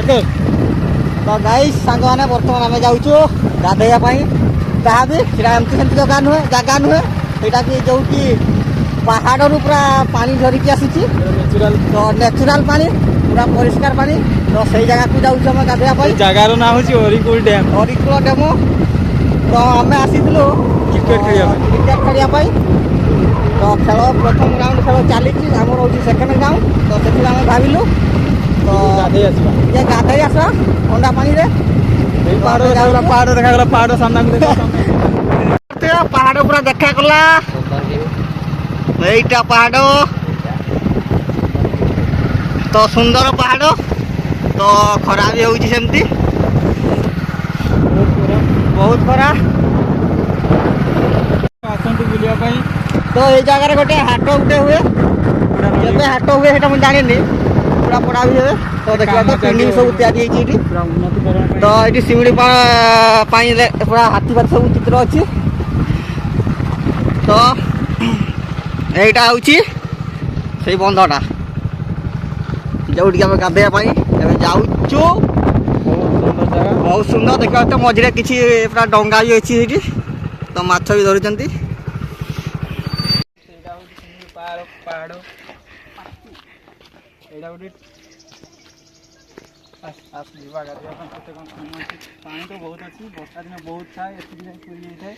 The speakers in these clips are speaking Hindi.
तो गाइस सांग मैंने बर्तमान आम जाऊँ गाधोवाई जहाँ भी एमती सेमती जगह नुहे यहाँ कि जो कि पहाड़ रू पूरा पानी झरिकी आसी तो नेचुराल पानी पूरा परिष्कार पानी तो सही जगह को जाऊँ गाधोवाई जगार ना हूँ हरिकुल डैम तो आम आसीलु क्रिकेट खेलने तो खेल प्रथम राउंड खेल चली आम रोचे सेकेंड राउंड तो से आम भाविलु तो ये गाधोई आस ठंडा पानी पहाड़ देखा पहाड़ सामना पहाड़ पूरा देखा गला यहीटा पहाड़ तो सुंदर पहाड़ तो खरा भी होगी सेमती बहुत खरा आसतु बुलाई तो ये जगह गोटे हाट गोटे हुए जब हाट हुए से मुझे जानी पूरा पड़ा भी हुए तो देखा तो बिल्डिंग सब तैयारी तो ये शिमिड़ी पूरा हाथी फाथी सब चित्र अच्छी तो यहीटा हूँ से बंधटा जो गाधोवाई जाऊँ बहुत सुंदर देखा तो मझे किसी पूरा डंगा भी अच्छी तो माछ भी धरुंच पहाड़ यहाँ गोटे पानी तो बहुत अच्छी वर्षा दिन बहुत थाए पूरी जाए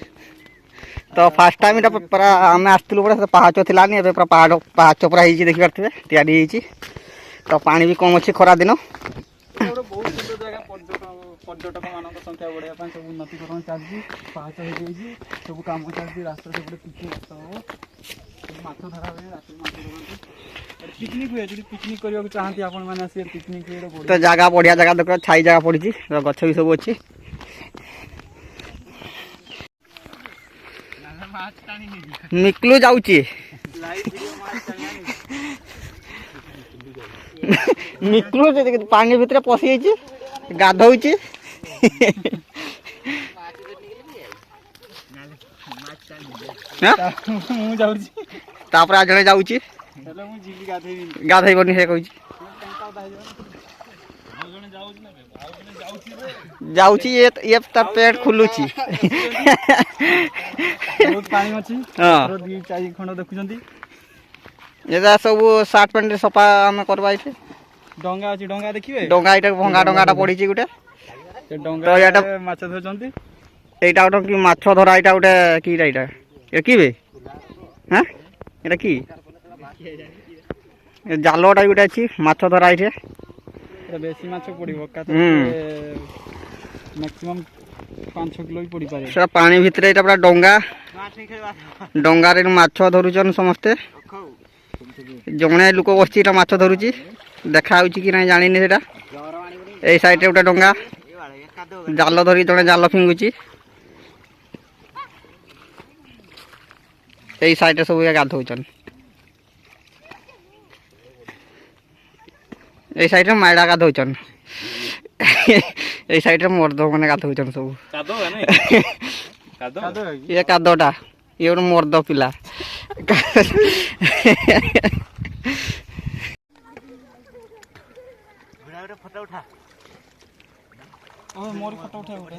तो फास्ट टाइम पूरा आम आसलु पूरा पहाच थी पूरा पहाड़ पहाच पूरा देखिपे या तो पानी भी कम अच्छी खरा दिन बहुत सुंदर जगह पर्यटक मान संख्या बढ़ाया सब उन्नतिकरण चलती पहाच हो सब कम चलती रास्ता सब पिकनिक हम माछ धरा हुए रात पिकनिक हुए जो पिकनिक करने चाहती आपण मैंने आस पिकनिक तो जगह बढ़िया जगह देख छाई जगह पड़ी गछ भी सब अच्छी मिक्लू जाऊँची मिक्लू पानी भितर पशि गाधौ आज जड़े जाऊँ गाधोबनी से कह जाऊँची ये पेट खुलुची बहुत पानी अच्छी खंड देखुं ये सब सार्ट पैंट सफा आम करवा डंगा अच्छी डंगा देखिए डंगा यहाँ भंगा डंगाटा पड़ी गोटे डंगा माछ धरुंच यहाँ गोटे कि माछ धरा यहाँ गोटे किटा यहाँ कि हाँ यहाँ कि जालटा गोटे अच्छी माछ धरा ये बेसी माछ पड़ो मैक्सिमम 5-6 किलो भी पड़ी पारे पानी भितर यहाँ पूरा डंगा डंगार माछ धरुचन समस्ते जड़े लोक बस माछ धरुची देखा कि ना जानी से यही साइड गोटे डंगा जाल धरिक जड़े जाल फिंगुची यही साइड सब गाधौन यही साइड माइडा गाधौन यही साइड मर्द मैंने गाधौन सब ये कादटा ये गोटे मर्द पिला फोटो उठा मोर फोटो उठा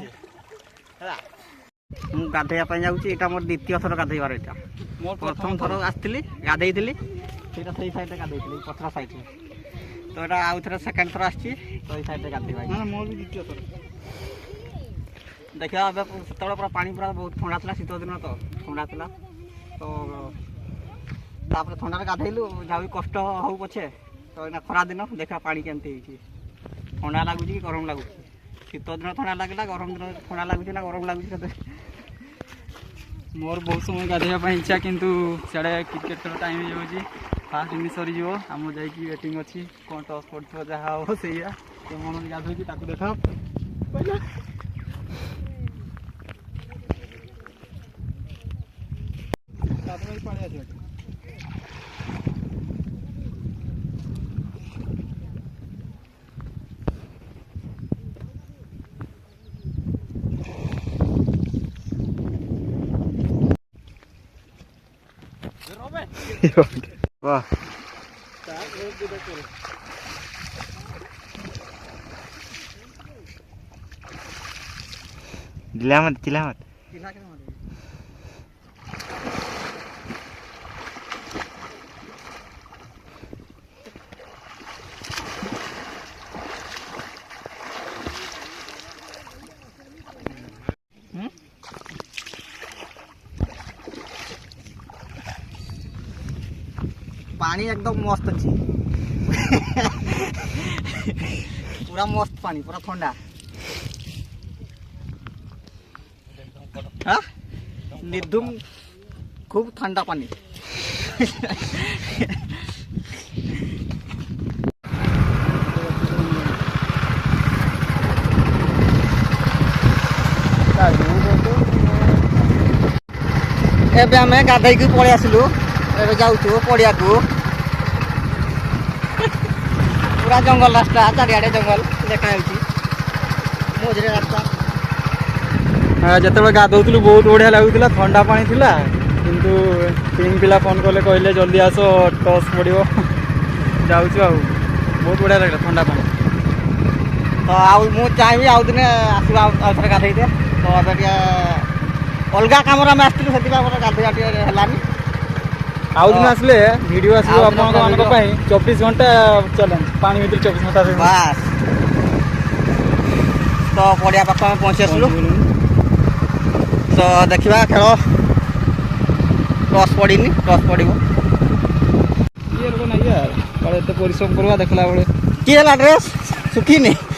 मुझे गाधोवाई जाऊँगी मोर द्वितीय थर गाधोबार यहाँ प्रथम थर आसती गाधे से सैड गाधे पथरा सैड तो यहाँ आउ थे सेकेंड थर आसी तो ये सैड गाधोवाई मोर भी द्वितीय थर देखा से पूरा पानी पूरा बहुत ठंडा था शीत दिन तो ठंडा था तो ठंडा गाधेलु जहाँ कष्ट हो पछे तो यहाँ खरा दिन देखा पानी केमती ठंडा लगुच कि गरम लगुच शीत दिन ठंडा लगे गरम दिन ठंडा लगुच ना गरम लगुच मोर बहुत समय गाधोवाई इच्छा किंतु सियाड़े क्रिकेट खेल टाइम हो फास्ट इनिंग सरी आम जा बैटिंग अच्छी कौन टस पड़ो जहाँ हम से मन गाधोई देख वाह चिल्ला मत पानी एकदम मस्त अच्छी पूरा मस्त पानी पूरा ठंडा हाँ निर्धुम खूब ठंडा पानी एबे आमे गाधई की पळै आसिलु एबे जाउछु पड़िया को पूरा जंगल रास्ता चारिआडे जंगल देखा जाउछि मझरे रास्ता ଯେତେବେଳେ ଗାଧଉଥିଲୁ ବହୁତ ବଢ଼ିଆ ଲାଗୁଥିଲା ଥଣ୍ଡା ପାଣି ଥିଲା କିନ୍ତୁ ଟିମ୍ ପିଲା ଫୋନ୍ କଲେ କହିଲେ ଜଲ୍ଦି ଆସ ଟସ୍ ପଡ଼ିବ ଯାଉଛୁ ଆଉ ବହୁତ ବଢ଼ିଆ ଲାଗିଲା ଥଣ୍ଡା ପାଣି तो आउ मु चाहबी आउ दिने आसीबा आउथरे गाधई दे तो एबे के अलगा कामरा में आस्तिलु सेतिबा मोर गाधई आटी हेलानी ଆଉ ଦିନ ଆସିଲେ ଭିଡ଼ିଓ ଆସିବ ଆପଣମାନଙ୍କ ପାଇଁ 24 ଘଣ୍ଟା ଚ୍ୟାଲେଞ୍ଜ ପାଣି ଭିତରେ 24 ଘଣ୍ଟା बास तो पड़िया पाख में पहुँची आसलु तो देखा खेल टस पड़नी टस पड़ ଇଏ ଲୋକ ନାଇଁ ୟାର କାଳେ ଏତେ ପରିଶ୍ରମ କରିବା ଦେଖିଲା ବେଳେ किए ड्रेस सुखी नहीं